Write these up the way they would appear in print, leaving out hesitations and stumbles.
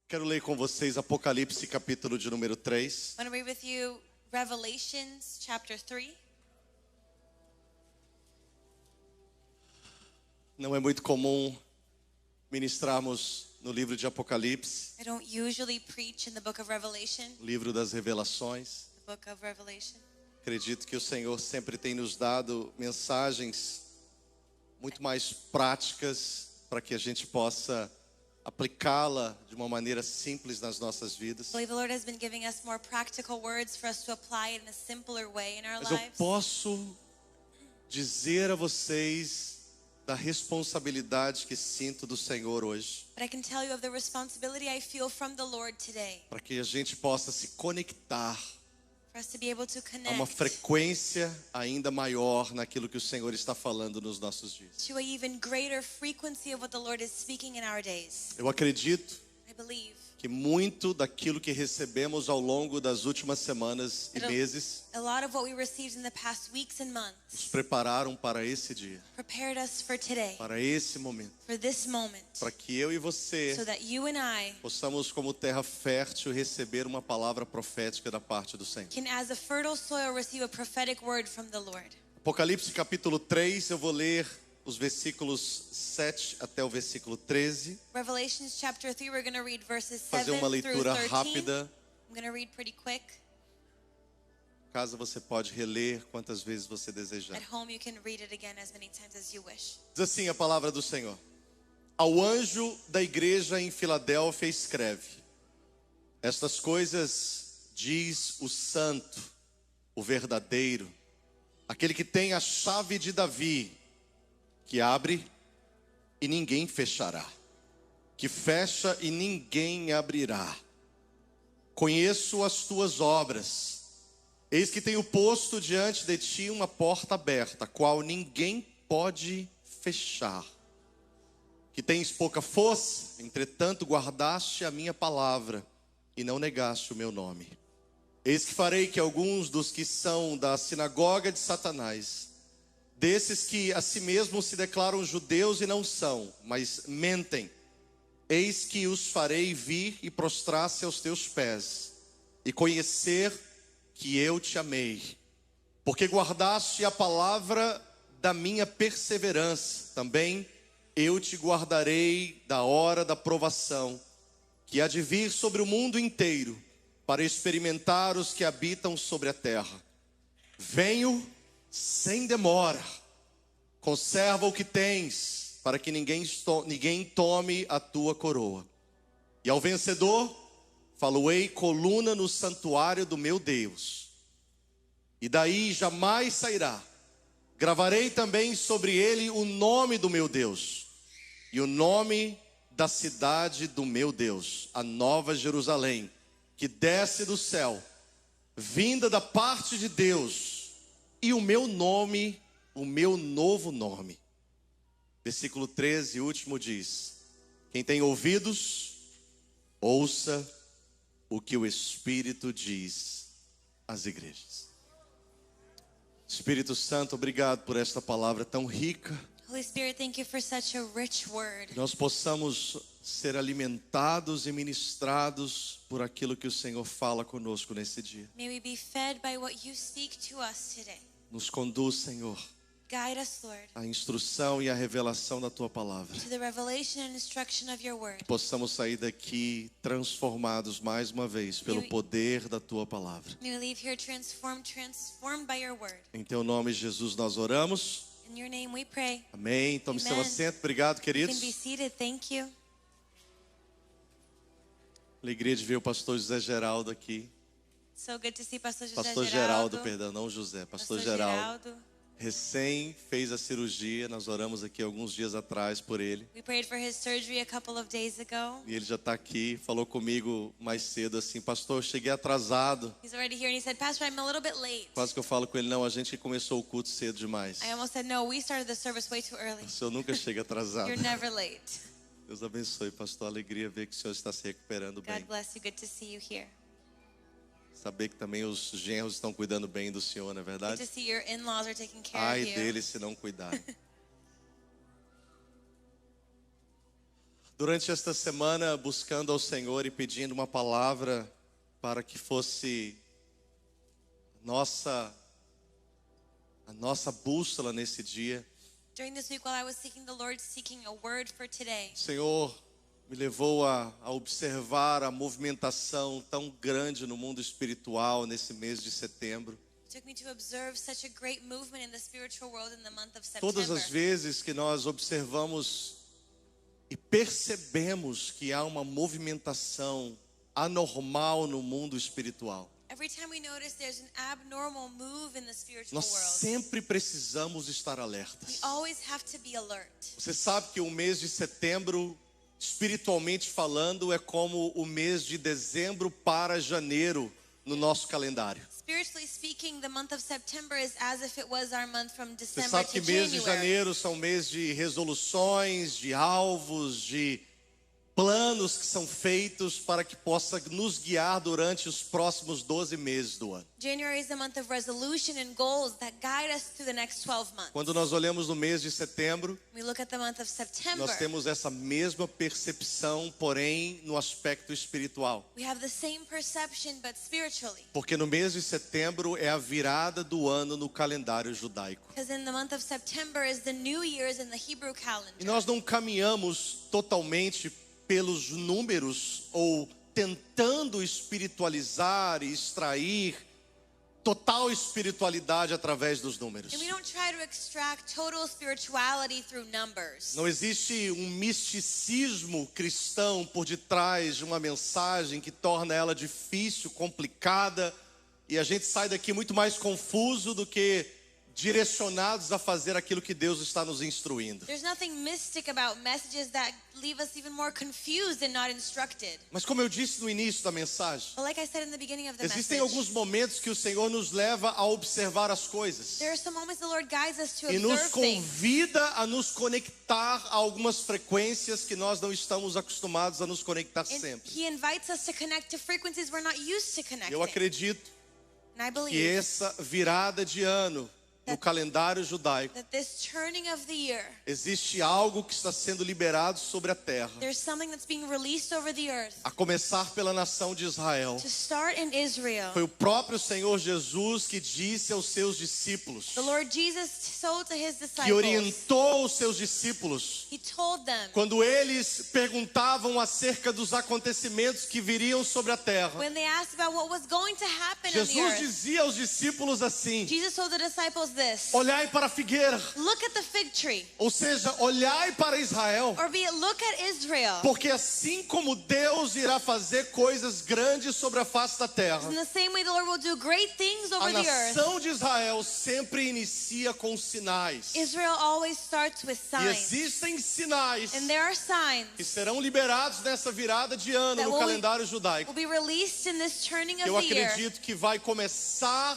Quero ler com vocês Apocalipse, capítulo de número 3. I want to read with you Revelations chapter 3. Não é muito comum ministrarmos no livro de Apocalipse, I don't usually preach in the book of Revelation, livro das revelações. the book of Revelation. Acredito que o Senhor sempre tem nos dado mensagens muito mais práticas para que a gente possa aplicá-la de uma maneira simples nas nossas vidas. I believe the Lord has been giving us more practical words for us to apply it in a simpler way in our Mas eu lives. posso dizer a vocês da responsabilidade que sinto do Senhor hoje, But I can tell you of the responsibility I feel from the Lord today para que a gente possa se conectar for us to be able to a uma connect frequência ainda maior naquilo que o Senhor está falando nos nossos dias. to an even greater frequency of what the Lord is speaking in our days. Eu acredito I believe que muito daquilo que recebemos ao longo das últimas semanas e meses a lot of what we received in the past weeks and months nos prepararam para esse dia, prepared us for today, para esse momento, for this moment, para que eu e você so that you and I possamos, como terra fértil, receber uma palavra profética da parte do Senhor. can, as a fertile soil, receive a prophetic word from the Lord. Apocalipse capítulo 3, eu vou ler os versículos 7 até o versículo 13. Revelations chapter 3, we're going to read verses 7 Fazer uma through leitura 13. rápida. I'm going to read pretty quick. Casa você pode reler quantas vezes você desejar. At home you can read it again as many times as you wish. Diz assim a palavra do Senhor: ao anjo da igreja em Filadélfia escreve: estas coisas diz o santo, o verdadeiro, aquele que tem a chave de Davi, que abre e ninguém fechará, que fecha e ninguém abrirá. Conheço as tuas obras. Eis que tenho posto diante de ti uma porta aberta, a qual ninguém pode fechar. Que tens pouca força, entretanto guardaste a minha palavra e não negaste o meu nome. Eis que farei que alguns dos que são da sinagoga de Satanás, desses que a si mesmos se declaram judeus e não são, mas mentem, eis que os farei vir e prostrar-se aos teus pés, e conhecer que eu te amei, porque guardaste a palavra da minha perseverança. Também eu te guardarei da hora da provação, que há de vir sobre o mundo inteiro, para experimentar os que habitam sobre a terra. Venho sem demora. Conserva o que tens, para que ninguém tome a tua coroa. E ao vencedor, falo-ei coluna no santuário do meu Deus, e daí jamais sairá. Gravarei também sobre ele o nome do meu Deus, e o nome da cidade do meu Deus, a nova Jerusalém, que desce do céu, vinda da parte de Deus, e o meu nome, o meu novo nome. Versículo 13, último, diz: quem tem ouvidos, ouça o que o Espírito diz às igrejas. Espírito Santo, obrigado por esta palavra tão rica. Holy Spirit, thank you for such a rich word. Que nós possamos ser alimentados e ministrados por aquilo que o Senhor fala conosco nesse dia. May we be fed by what you speak to us today. Nos conduz, Senhor, Guide us, Lord, à instrução e à revelação da Tua palavra. to the revelation and instruction of your word. Que possamos sair daqui transformados mais uma vez pelo poder da Tua palavra. May we leave here transformed by your word. Em Teu nome, Jesus, nós oramos. In your name we pray. Amém. Tome seu Amen. assento. Obrigado, You queridos. can be seated. Thank you. Alegria de ver o pastor José Geraldo aqui. So good to see Pastor José Pastor Geraldo, perdão, não José. Pastor Geraldo. Geraldo. Recém fez a cirurgia. Nós oramos aqui alguns dias atrás por ele. We prayed for his surgery a couple of days ago. E ele já está aqui. Falou comigo mais cedo assim: pastor, eu cheguei atrasado. He's already here and he said, Pastor, I'm a little bit late. Quase que eu falo com ele: não, a gente começou o culto cedo demais. I almost said, no, we started the service way too early. O senhor nunca chega atrasado. You're never late. Deus abençoe, pastor. Alegria ver que o senhor está se recuperando bem. God bless you. Good to see you here. Saber que também os genros estão cuidando bem do senhor, não é Good verdade? to see your in-laws are taking care Ai of you. deles se não cuidarem. Durante esta semana, buscando ao Senhor e pedindo uma palavra para que fosse a nossa bússola nesse dia, During this week, while I was seeking the Lord, seeking a word for today, o Senhor me levou a observar a movimentação tão grande no mundo espiritual nesse mês de setembro. It took me to observe such a great movement in the spiritual world in the month of Todas September. as vezes que nós observamos e percebemos que há uma movimentação anormal no mundo espiritual, Every time we notice there's an abnormal move in the spiritual nós world, sempre precisamos estar we alertas. always have to be alert. Você sabe que o mês de setembro, espiritualmente falando, é como o mês de dezembro para janeiro no nosso calendário. Spiritually speaking, the month of September is as if it was our month from Você December sabe que to mês de January. janeiro são mês de resoluções, de alvos, de planos que são feitos para que possa nos guiar durante os próximos 12 meses do ano. January is the month of resolution and goals that guide us through the next 12 months. Quando nós olhamos no mês de setembro, We look at the month of September. nós temos essa mesma percepção, porém no aspecto espiritual. We have the same perception, but spiritually. Porque no mês de setembro é a virada do ano no calendário judaico. Because in the month of September is the New Year's in the Hebrew calendar. E nós não caminhamos totalmente pelos números ou tentando espiritualizar e extrair total espiritualidade através dos números. And we don't try to extract total spirituality through numbers. Não existe um misticismo cristão por detrás de uma mensagem que torna ela difícil, complicada, e a gente sai daqui muito mais confuso do que direcionados a fazer aquilo que Deus está nos instruindo. There's nothing mystic about messages that leave us even more confused and not instructed. Mas como eu disse no início da mensagem, But like I said in the beginning of the existem message, alguns momentos que o Senhor nos leva a observar as coisas there are some moments the Lord guides us to e nos observe things. convida a nos conectar a algumas frequências que nós não estamos acostumados a nos conectar And sempre. He invites us to connect to frequencies we're not used to connecting. Eu acredito And I que believe essa virada de ano no calendário judaico, that this turning of the year, existe algo que está sendo liberado sobre a terra, there's something that's being released over the earth. a começar pela nação de Israel. To start in Israel, Foi o próprio Senhor Jesus que disse aos seus discípulos, the Lord Jesus told to His que disciples, orientou os seus discípulos, He told them, quando eles perguntavam acerca dos acontecimentos que viriam sobre a terra. when they asked about what was going to happen on the Jesus earth, dizia aos discípulos assim: Jesus told the disciples this, olhai para a figueira, look at the fig tree, ou seja, olhai para Israel, or be it, look at Israel. porque assim como Deus irá fazer coisas grandes sobre a face da terra, In the same way the Lord will do great things a over the earth, nação de Israel sempre inicia com sinais. Israel always starts with E signs. existem sinais And there are signs que serão liberados nessa virada de ano that no will calendário judaico. be released in this turning of Eu the year acredito que vai começar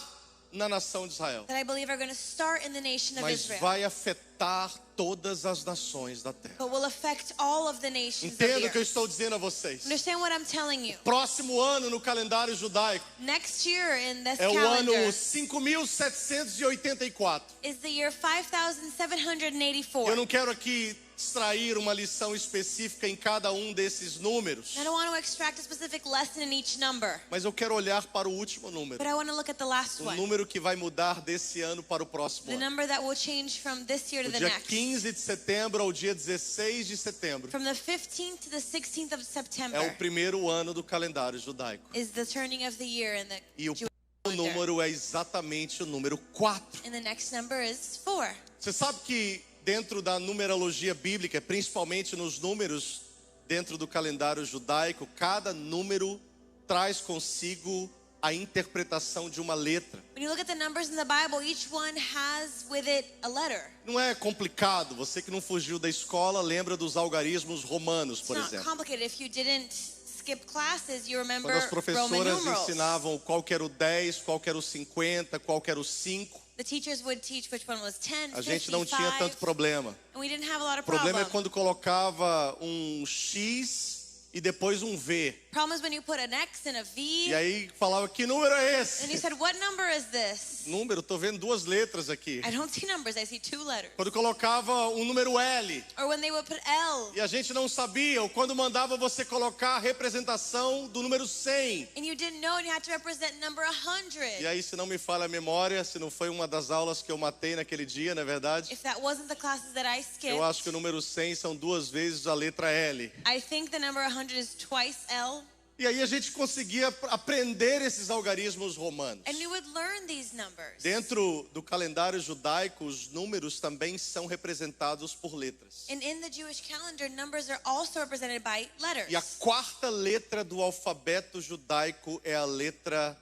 na nação de Israel, that I believe are going to start in the nation of mas Israel, vai afetar todas as nações da terra. but will affect all of the nations of the Entenda o que eu earth. estou dizendo a vocês. Understand what I'm telling you. Próximo ano no calendário judaico Next year in this é o ano calendar 5.784. is the year 5784. Eu não quero aqui extrair uma lição específica em cada um desses números, I don't want to extract a specific lesson in each number, mas eu quero olhar para o último número, but I want to look at the last o one, número que vai mudar desse ano para o próximo the ano. number that will change from this year to Do the dia next. 15 de setembro ao dia 16 de setembro From the 15th to the 16th of é September o primeiro ano do calendário judaico. is the turning of the year in the E o Jewish próximo calendar. número é exatamente o número 4. And the next number is 4. Você sabe que dentro da numerologia bíblica, principalmente nos números dentro do calendário judaico, cada número traz consigo a interpretação de uma letra. When you look at the numbers in the Bible, each one has with it a letter. Não é complicado. Você que não fugiu da escola lembra dos algarismos romanos, It's por not exemplo. complicated. If you didn't skip classes, you remember Quando as Roman professoras numerals. ensinavam qual que era o 10, qual que era o 50, qual que era o 5, The teachers would teach which one was 10, a gente 50, não tinha tanto 5, problema. and we didn't have a lot O of problema é problem. quando colocava um X e depois um V. Problem is when you put an X and a V, E aí falava, que número é esse? and you said, what number is this? Número, tô vendo 2 letras aqui. I don't see numbers, I see 2 letters. Quando colocava um número L, Or when they would put L, e a gente não sabia, ou quando mandava você colocar a representação do número 100. and you didn't know, and you had to represent number 100. E aí, se não me falha a memória, se não foi uma das aulas que eu matei naquele dia, não é verdade? If that wasn't the classes that I skipped, Eu acho que o número 100 são 2 vezes a letra L. I think the number 100 is twice L. E aí a gente conseguia aprender esses algarismos romanos. And we would learn these numbers. Dentro do calendário judaico, os números também são representados por letras. And in the Jewish calendar, numbers are also represented by letters. E a 4ª letra do alfabeto judaico é a letra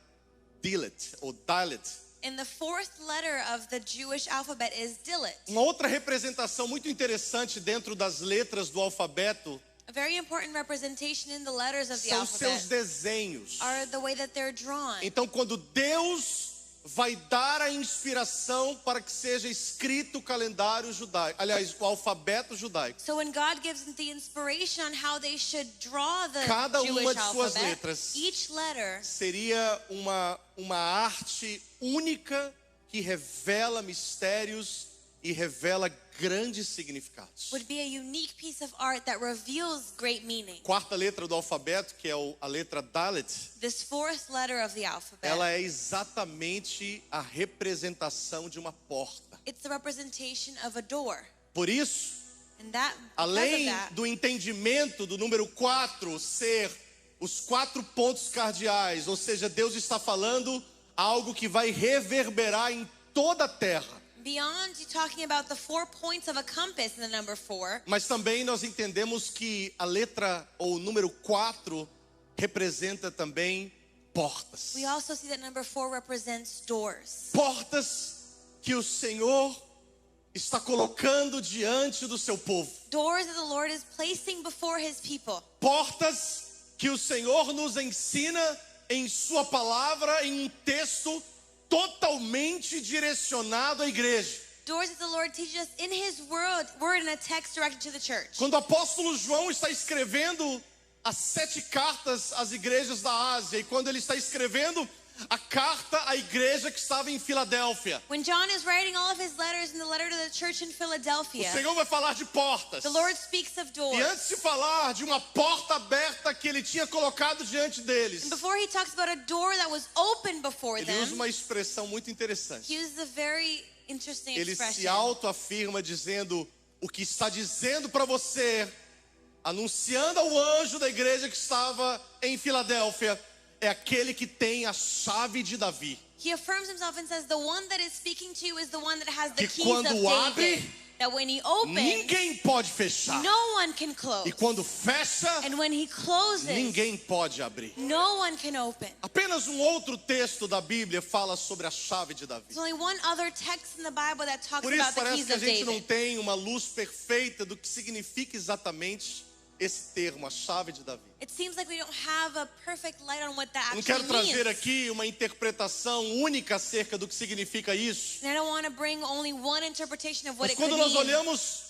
Dalet, ou Dalet. And the 4th letter of the Jewish alphabet is Dalet. Uma outra representação muito interessante dentro das letras do alfabeto A very important representation in the letters of the são seus alphabet desenhos. are the way that they're drawn. Então, quando Deus vai dar a inspiração para que seja escrito o calendário judaico, aliás, o alfabeto judaico, So when God gives them the inspiration on how they should draw the cada uma Jewish de suas alphabet, letras each letter seria uma arte única que revela mistérios e revela grandes significados. would be a unique piece of art that reveals great meaning. 4ª letra do alfabeto, que é a letra Dalet, This 4th letter of the alphabet, ela é exatamente a representação de uma porta. it's the representation of a door. Por isso, And that, because of além that, do entendimento do número 4 ser os 4 pontos cardeais, ou seja, Deus está falando algo que vai reverberar em toda a terra. beyond you talking about the 4 points of a compass in the number 4, Mas também nós entendemos que a letra ou o número 4 representa também portas. we also see that number 4 represents doors. Portas que o Senhor está colocando diante do seu povo. Doors that the Lord is placing before his people. Portas que o Senhor nos ensina em sua palavra, em um texto totalmente direcionado à igreja. Doors that the Lord teaches us in his word in a text directed to the church. Quando o apóstolo João está escrevendo as 7 cartas às igrejas da Ásia, e quando ele está escrevendo a carta à igreja que estava em Filadélfia, When John is writing all of his letters in the letter to the church in o Philadelphia, Senhor vai falar de portas. the Lord speaks of E doors. antes de falar de uma porta aberta que ele tinha colocado diante deles, And before he talks about a door that was open before ele usa them, uma expressão muito interessante. he uses a very interesting Ele se expression. autoafirma dizendo o que está dizendo para você, anunciando ao anjo da igreja que estava em Filadélfia, é aquele que tem a chave de Davi. He affirms himself and says, the one that is speaking to you is the one that has the Que keys quando of David. abre, That when he opens, Ninguém pode fechar. no one can close. E quando fecha, And when he closes, ninguém pode abrir. no one can open. Apenas um outro texto da Bíblia fala sobre a chave de Davi. There's only one other text in the Bible that talks Por isso about the parece keys que a of gente não David. tem uma luz perfeita do que significa exatamente esse termo, a chave de Davi. It seems like we don't have a perfect light on what that Não actually quero trazer means. aqui uma interpretação única acerca do que significa isso. And I don't want to bring only one interpretation of what Mas it could quando nós mean. olhamos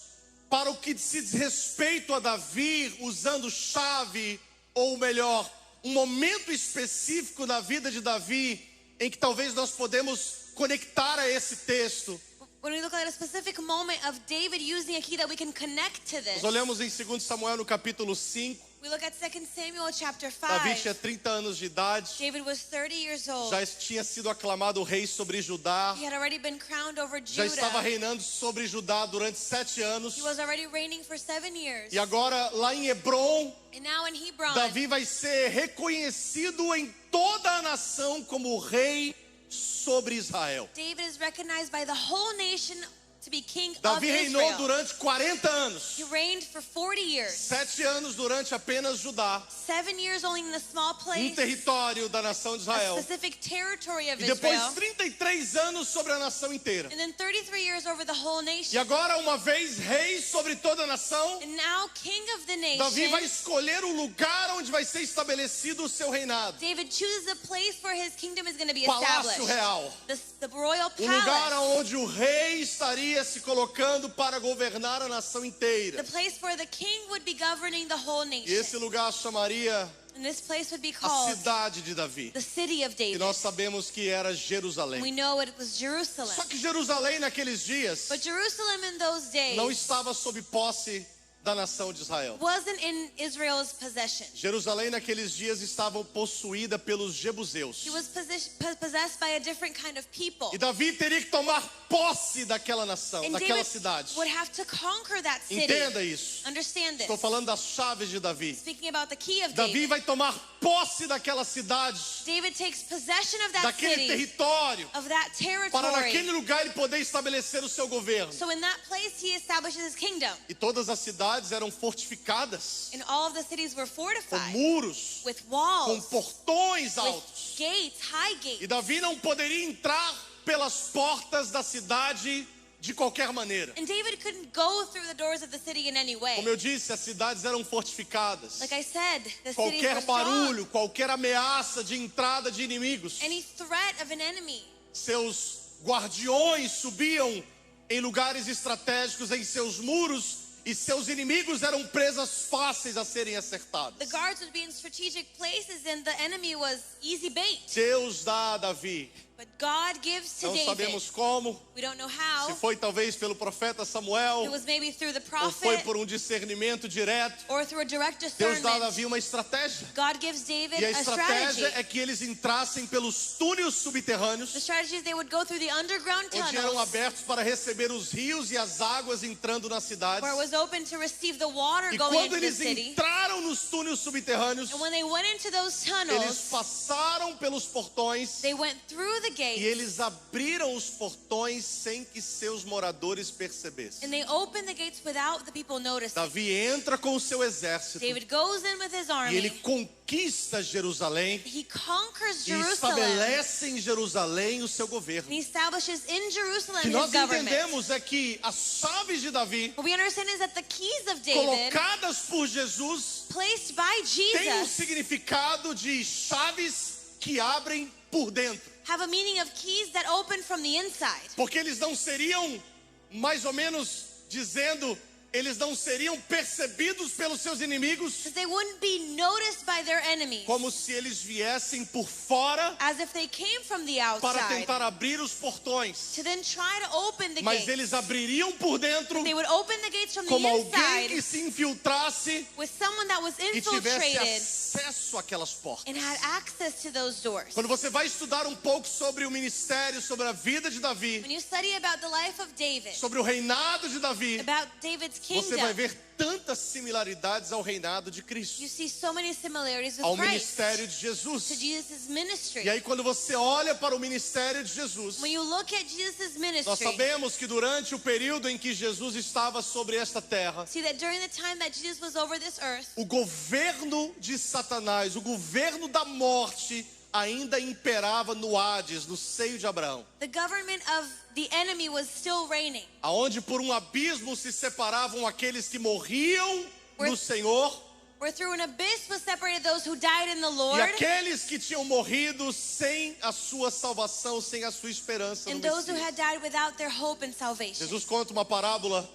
para o que se diz respeito a Davi, usando chave, ou melhor, um momento específico na vida de Davi, em que talvez nós podemos conectar a esse texto. When we look at a specific moment of David using a key that we can connect to this, Nós olhamos em 2 Samuel no capítulo 5, we look at 2 Samuel chapter 5. Davi tinha 30 anos de idade, David was 30 years old. já tinha sido aclamado rei sobre Judá, He had already been crowned over já estava Judah. reinando sobre Judá durante 7 anos. He was already reigning for 7 years. E agora, lá em Hebron, And now in Hebron, Davi vai ser reconhecido em toda a nação como rei sobre Israel. David is recognized by the whole nation to be king of Davi reinou Israel. durante 40 anos. He reigned for 40 years. 7 anos durante apenas Judá, 7 years only in the small place, território da nação de a Israel. specific territory of E depois Israel. 33 anos sobre a nação inteira. And then 33 years over the whole E nation. agora, uma vez rei sobre toda a nação, And now king of the Davi vai nation, escolher o lugar onde vai ser estabelecido o seu reinado. David chooses a place where his kingdom is going to be Palácio established. Real. The royal O lugar palace. onde o rei estaria estaria se colocando para governar a nação inteira. The place where the king would be governing the whole E nation. esse lugar chamaria And this place would be a called cidade de Davi. the city of E David. nós sabemos que era We Jerusalém. know it was Jerusalem. Só que Jerusalém naqueles dias But Jerusalem in those days não estava sob posse da nação de Israel. wasn't in Israel's possession. Jerusalém naqueles dias estava possuída pelos jebuseus. She was possessed by a different kind of people. E Davi teria que tomar posse daquela nação, And daquela David cidade. would have to conquer that city. Entenda isso. Understand this. Estou falando das chaves de Davi. Speaking about the key of Davi David. vai tomar posse daquela cidade, David takes possession of that daquele city, território, of that para naquele territory. lugar ele poder estabelecer o seu governo. So in that place he establishes his kingdom. E todas as cidades eram fortificadas, And all of the cities were com fortified muros, with com walls, portões with altos. gates, high gates. E Davi não poderia entrar pelas portas da cidade de qualquer maneira. And David couldn't go through the doors of the city in any way. Como eu disse, as cidades eram fortificadas. Like I said, the cities Qualquer were strong. barulho, qualquer ameaça de entrada de inimigos, Any threat of an enemy, seus guardiões subiam em lugares estratégicos em seus muros e seus inimigos eram presas fáceis a serem the acertadas. guards would be in strategic places and the enemy was easy bait. Deus dá a Davi, But God gives to não David. sabemos como, We don't know se how. foi talvez pelo profeta Samuel, It was maybe through the ou foi prophet por um discernimento direto. or through a direct Deus dá a discernment. Davi uma estratégia. God gives David E a a strategy. estratégia é que eles entrassem pelos túneis subterrâneos, The strategy is they would go through the underground onde eram tunnels abertos para receber os rios e as águas entrando nas cidades. where it was open to receive the water E going quando into the eles city. entraram nos túneis subterrâneos, And when they went into those eles tunnels, passaram pelos portões they went through the e gates eles abriram os portões sem que seus moradores percebessem. and they opened the gates without the people noticing. Davi entra com o seu exército David goes in with his e army. ele conquista Jerusalém He conquers e Jerusalem. estabelece em Jerusalém o seu governo. And he establishes in O Jerusalem que his nós government. entendemos é que as chaves de Davi, What we understand is that the keys of David, colocadas por Jesus, placed by têm um Jesus, significado de chaves que abrem por dentro. have a meaning of keys that open from the inside. Porque eles não seriam, mais ou menos dizendo, eles não seriam percebidos pelos seus inimigos Because they wouldn't be noticed by their enemies. como se eles viessem por fora As if they came from the para outside. tentar abrir os portões. To then try to open the Mas gates. eles abririam por dentro They would open the gates from the como alguém inside que se infiltrasse with someone that was e tivesse infiltrated acesso àquelas portas. and had access to those doors. Quando você vai estudar um pouco sobre o ministério, sobre a vida de Davi, When you study about the life of David, sobre o reinado de Davi, about David's você vai kingdom, ver tantas similaridades ao reinado de Cristo, you see so many similarities with ao Christ, ministério de to Jesus. Jesus' ministry. E aí quando você olha para o ministério de Jesus, When you look at Jesus' nós ministry, sabemos que durante o período em que Jesus estava sobre esta terra, see that during the time that Jesus was over this earth, o governo de Satanás, o governo da morte, ainda imperava no Hades, no seio de Abraão, the government of the enemy was still reigning. aonde por um abismo se separavam aqueles que morriam no Senhor Where through an abyss was separated those who died in the e Lord aqueles que tinham morrido sem a sua salvação, sem a sua esperança no and those who Messias. had died without their hope and salvation. Jesus conta uma parábola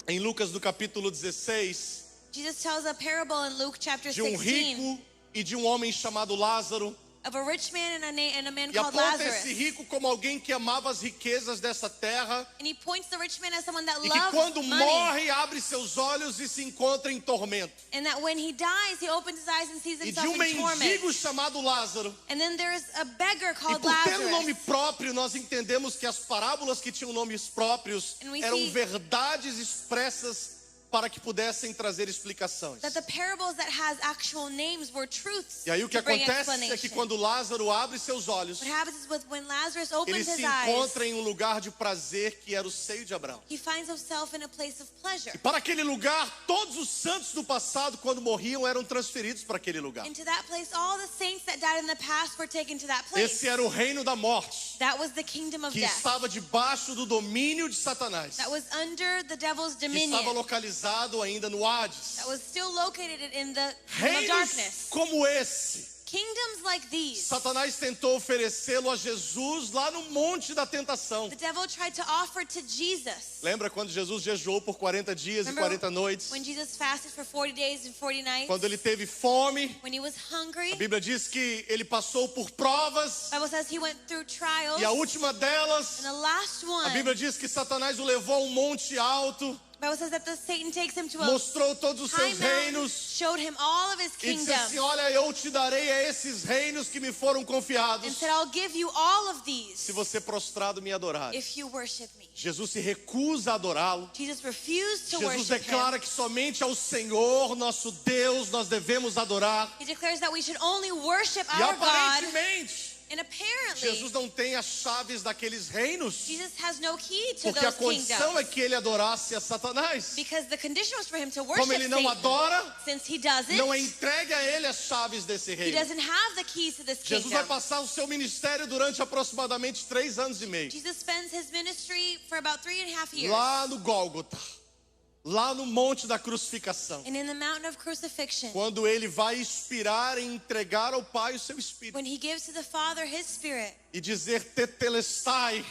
em Lucas do capítulo 16 Jesus tells a parable in Luke chapter de um 16 rico e de um homem chamado Lázaro. of a rich man and a man E called aponta Lazarus. esse rico como alguém que amava as riquezas dessa terra And he points the rich man as someone that e que loves quando money. morre abre seus olhos e se encontra em tormento. And that when he dies, he opens his eyes and sees E de himself in torment. mendigo chamado Lázaro. And then there's a beggar E called por ter um nome Lazarus. próprio, nós entendemos que as parábolas que tinham nomes próprios And we eram see- verdades expressas para que pudessem trazer explicações. That the parables that has actual names were truths E aí o que to bring acontece é que explanation. quando Lázaro abre seus olhos, What happens is when Lazarus ele opens se his eyes, encontra em um lugar de prazer que era o seio de Abraão. he finds himself in a place of pleasure. E para aquele lugar, todos os santos do passado, quando morriam, eram transferidos para aquele lugar. Into that place, all the saints that died in the past were taken to that place. Esse era o reino da morte, That was the kingdom of que death. estava debaixo do domínio de Satanás, That was under the devil's que dominion. estava localizado ainda no Hades. That was still located in the realm of Reinos darkness. como esse Kingdoms like these, Satanás tentou oferecê-lo a Jesus lá no monte da tentação. the devil tried to offer to Jesus. Lembra quando Jesus jejuou por 40 dias e 40 noites? When Jesus fasted for 40 days and 40 nights? Quando ele teve fome, When he was hungry? a Bíblia diz que ele passou por provas, The Bible says he went through trials. e a última delas, And the last a one, Bíblia diz que Satanás o levou a um monte alto, the Bible says that Satan takes him to a mostrou todos os high seus mountain, reinos, showed him all of his e disse kingdoms, assim: olha, eu te darei a esses reinos que me foram and confiados, said, I'll give you all of se these você prostrado me adorar. if you worship me. Jesus se recusa a adorá-lo. Jesus refused to Jesus worship him. declara que somente ao Senhor, nosso Deus, nós devemos adorar. He declares that we should only worship E our God. aparentemente, And apparently, Jesus não tem as chaves daqueles reinos, Jesus has no key to porque a those condição é kingdoms. que ele adorasse a Satanás. Because the condition was for him to Como worship ele não Satan. adora, Since he doesn't, não entregue a ele as chaves desse he reino. doesn't have the keys to this Jesus vai kingdom. passar o seu ministério durante aproximadamente 3 anos e meio. Jesus spends his ministry for about 3.5 years. Lá no Gólgota, lá no monte da crucificação. And in the mountain of crucifixion, Quando ele vai expirar e entregar ao Pai o seu Espírito. when he gives to the Father his Spirit, E dizer tetelestai,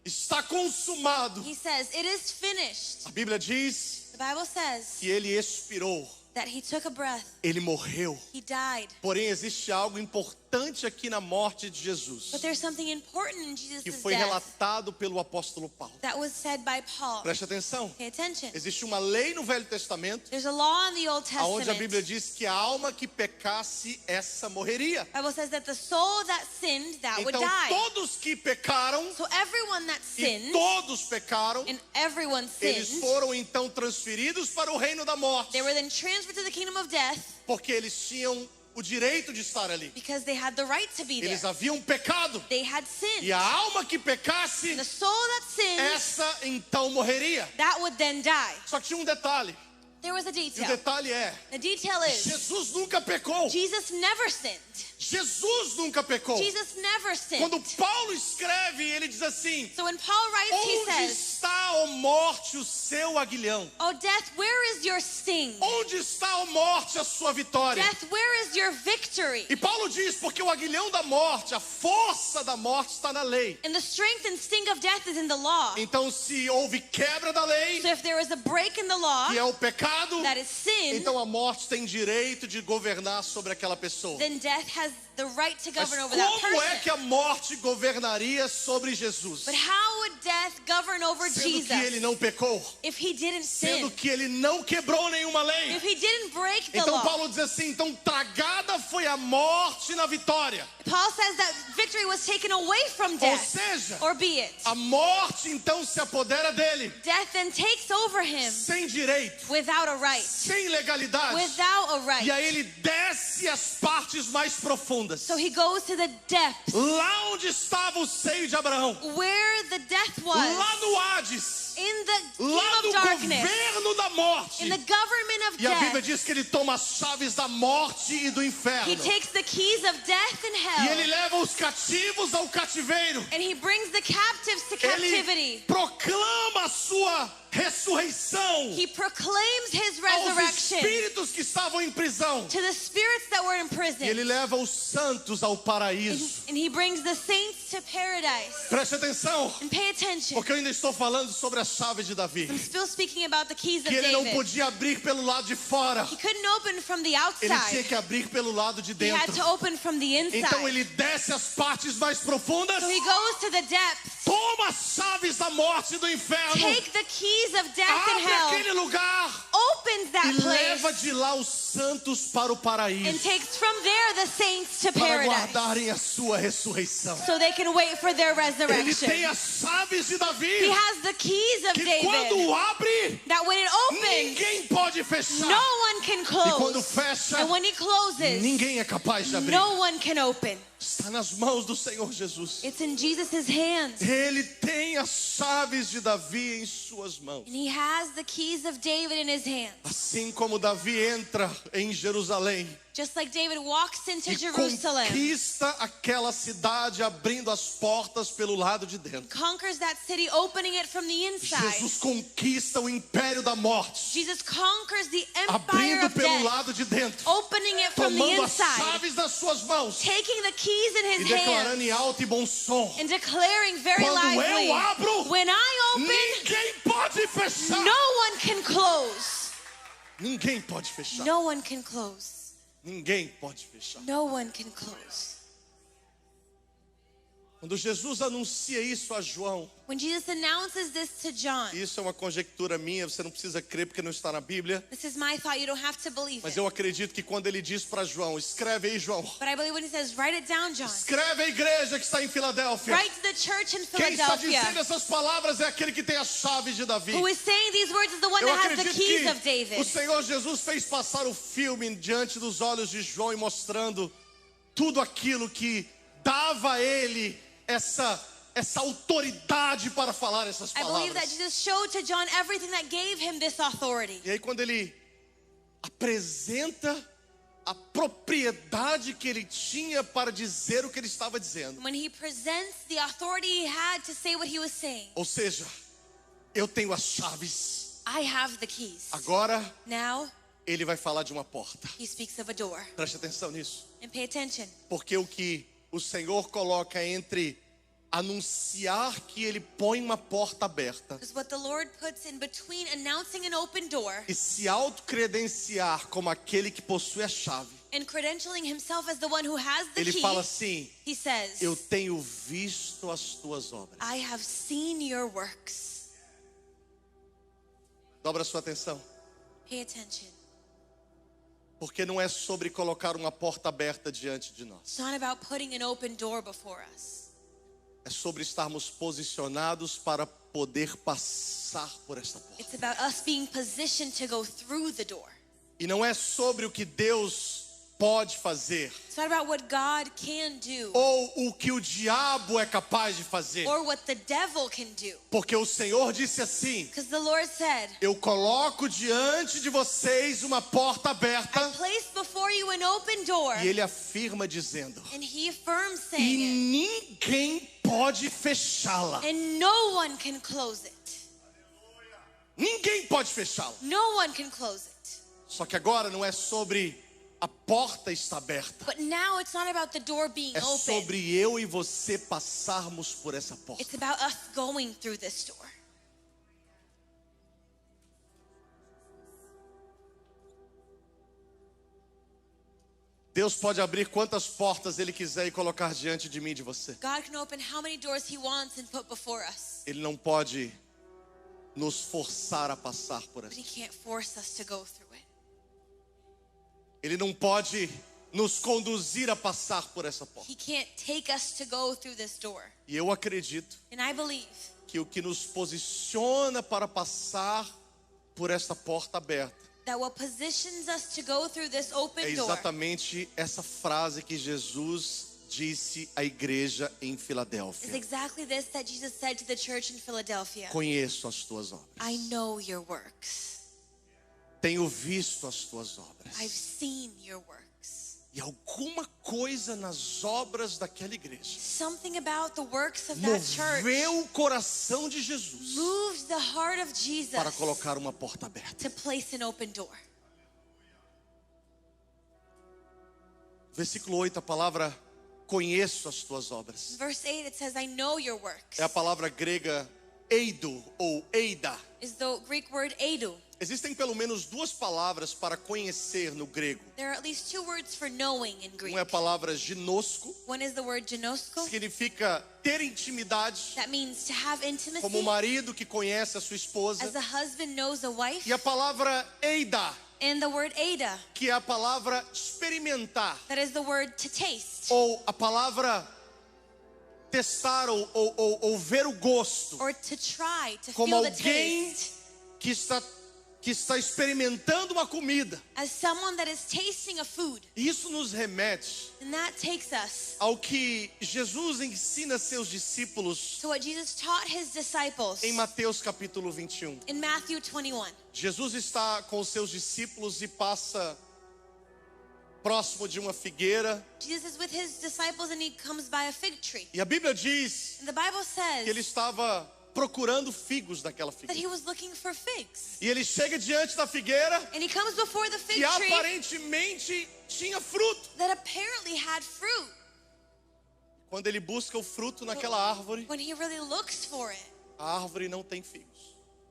está consumado. he says, it is finished. A Bíblia diz The Bible says que ele expirou, that he took a breath, ele morreu. he died. Porém, existe algo importante aqui na morte de Jesus, But there's something important in que Jesus' foi death relatado pelo apóstolo Paulo. that was said by Paul. Preste atenção. Pay attention. Existe uma lei no Velho Testamento, There's a law in the Old onde a Testament. Bíblia diz que a alma que pecasse, essa morreria. The Bible says that the soul that sinned, that would Então, die. todos que pecaram, So everyone that e sinned, todos pecaram, and everyone eles sinned, foram então transferidos para o reino da morte, they were then transferred to the kingdom of death porque eles tinham o direito de estar ali. because they had the right to be there. Eles haviam pecado, They had sinned. e a alma que pecasse, The soul that sinned, essa então morreria. that would then die. Só que tinha um detalhe, There was a e o detail. detalhe é: The detail is, Jesus nunca pecou. Jesus never sinned. Jesus nunca pecou. Jesus never sinned. Quando Paulo escreve, ele diz assim: So when Paul writes, he onde says, está, ó morte, o seu aguilhão? oh death, where is your sting? Onde está, ó morte, a sua vitória? Death, where is your victory? E Paulo diz: porque o aguilhão da morte, a força da morte está na lei. And the strength and sting of death is in the law. Então, se houve quebra da lei, So if there is a break in the law, que é o pecado, that is sin, então a morte tem direito de governar sobre aquela pessoa. then death has the right to Mas govern over that como é person. que a morte governaria sobre Jesus? But how would death govern over Sendo que ele Jesus não pecou, if he didn't sendo sin? que ele não quebrou nenhuma lei. If he didn't break the Então law? Paulo diz assim: então tragada foi a morte na vitória. Paul says that victory was taken away from Ou death. seja, Or be it. a morte então se apodera dele, Death then takes over him sem direito, without a right. sem legalidade. Without a right. E aí ele desce às partes mais profundas. So he goes to the depths Lá onde estava o seio de Abraão, where the death lá was. no Hades, In the lá kingdom no of darkness. governo da morte. In the government of E a Bíblia death. diz que ele toma as chaves da morte e do inferno. He takes the keys of death and E ele hell. leva os cativos ao cativeiro. And he brings the captives to Ele captivity. proclama a sua ressurreição He proclaims his aos resurrection espíritos que estavam em prisão. to the spirits that were in prison. E ele leva os santos ao paraíso. And he brings the saints to paradise. Preste atenção, And pay attention. porque eu ainda estou falando sobre a chave de Davi. I'm still speaking about the keys of Que ele não David. podia abrir pelo lado de fora, He couldn't open from the ele tinha outside. que abrir pelo lado de He had dentro. to open from the Então inside. ele desce às partes mais profundas, So he goes to the depths. toma as chaves da morte e do inferno, Take the keys of death and abre hell. aquele lugar Opens e that leva place. de lá os santos para o And paraíso, takes from there the saints to para paradise. guardarem a sua ressurreição. So they can wait for their Ele tem resurrection. as chaves de He Davi, has the keys of que David. quando abre, That when it opens, ninguém pode fechar. no one can E quando close. fecha, And when he closes, ninguém é capaz de abrir. no one can open. Está nas mãos do Senhor Jesus. It's in Jesus' hands. Ele tem as chaves de Davi em suas mãos. And he has the keys of David in his hands. Assim como Davi entra em Jerusalém, Just like David walks into e Jerusalem, conquista aquela cidade abrindo as portas pelo lado de dentro. conquers that city, opening it from the inside. Jesus conquista o império da morte, Jesus conquers the empire abrindo of pelo death, lado de dentro, opening it from the tomando as inside, chaves das suas mãos taking the keys in e his declarando hands, em alto e bom som: and declaring very quando lively, eu abro, when I open, ninguém pode fechar. no one can close. Ninguém pode fechar. No one can close. Ninguém pode fechar. No one can close. Quando Jesus anuncia isso a João, When Jesus announces this to John, isso é uma conjectura minha, você não precisa crer porque não está na Bíblia, this is my thought, you don't have to believe mas it. eu acredito que quando ele diz para João: escreve aí, João, But I believe when he says, write it down, John. escreve a igreja que está em Filadélfia. Write to the church in Quem está dizendo Philadelphia. essas palavras é aquele que tem as chaves de Davi. Who is saying these words is the one Eu that has the acredito keys of que David. o Senhor Jesus fez passar o filme diante dos olhos de João e mostrando tudo aquilo que dava a ele essa autoridade para falar essas I believe that palavras. Jesus showed to John everything that gave him this authority. E aí quando ele apresenta a propriedade que ele tinha para dizer o que ele estava dizendo, When he presents the authority he had to say what he was saying, ou seja, eu tenho as chaves. I have the keys. Agora Now ele vai falar de uma porta. he speaks of a door. Preste atenção nisso. And pay attention. Porque o que o Senhor coloca entre anunciar que ele põe uma porta aberta Because what the Lord puts in between announcing an open door e se autocredenciar como aquele que possui a chave, and credentialing himself as the one who has the ele key, fala assim: he says, eu tenho visto as tuas obras. I have seen your works. Dobra a sua atenção. Pay attention. Porque não é sobre colocar uma porta aberta diante de nós. It's not about putting an open door before us. É sobre estarmos posicionados para poder passar por esta porta. It's about us being positioned to go through the door. E não é sobre o que Deus pode fazer It's not about what God can do ou o que o diabo é capaz de fazer. or what the devil can do. Porque o Senhor disse assim: Because the Lord said, eu coloco diante de vocês uma porta I aberta. place before you an open door. E ele afirma dizendo: And he affirms e saying it. ninguém pode fechá-la. And no one can close it. Ninguém pode fechá-la. No one can close it. Só que agora não é sobre a porta estar aberta. But now it's not about the door being É open. sobre eu e você passarmos por essa porta. It's about us going through this door. Deus pode abrir quantas portas Ele quiser e colocar diante de mim e de você. God can open how many doors he wants and put before us. Ele não pode nos forçar a passar por But essa. he can't force us to go through it. Ele não pode nos conduzir a passar por essa porta. He can't take us to go through this door. E eu acredito And I believe que o que nos posiciona para passar por essa porta aberta that what positions us to go through this é open door exatamente essa frase que Jesus disse à igreja em is Filadélfia: exactly this that Jesus said to the church in Philadelphia. conheço as tuas obras, I know your works. tenho visto as tuas obras. I've seen your works. E alguma coisa nas obras daquela igreja Something about the works of that church moveu o coração de Jesus moved the heart of Jesus para colocar uma porta aberta. to place an open door. Versículo 8, a palavra conheço as tuas obras In verse 8 it says, I know your works. é a palavra grega eido ou eida. Is the Greek word eidu. Existem pelo menos duas palavras para conhecer no grego. There are at least two words for knowing in Greek. Uma é a palavra ginosko, One is the word ginosko. significa ter intimidade, That means to have intimacy, como o marido que conhece a sua esposa. as a husband knows a wife. E a palavra eida, And the word eida, que é a palavra experimentar, that is the word to taste. ou a palavra testar ou ver o gosto, Or to try, to como feel the alguém taste. que está experimentando uma comida. As someone that is tasting a food. Isso nos remete And that takes us ao que Jesus ensina a seus discípulos to what Jesus taught his disciples em Mateus capítulo 21. in Matthew 21. Jesus está com os seus discípulos e passa próximo de uma figueira. Jesus is with his disciples and he comes by a fig tree. E a Bíblia diz And the Bible says que ele estava procurando figos daquela that he figueira. was looking for figs. E ele chega diante da figueira And he comes before the fig que tree aparentemente tinha fruto. that apparently had fruit. Quando ele busca o fruto naquela árvore, When he really looks for it, a árvore não tem figos.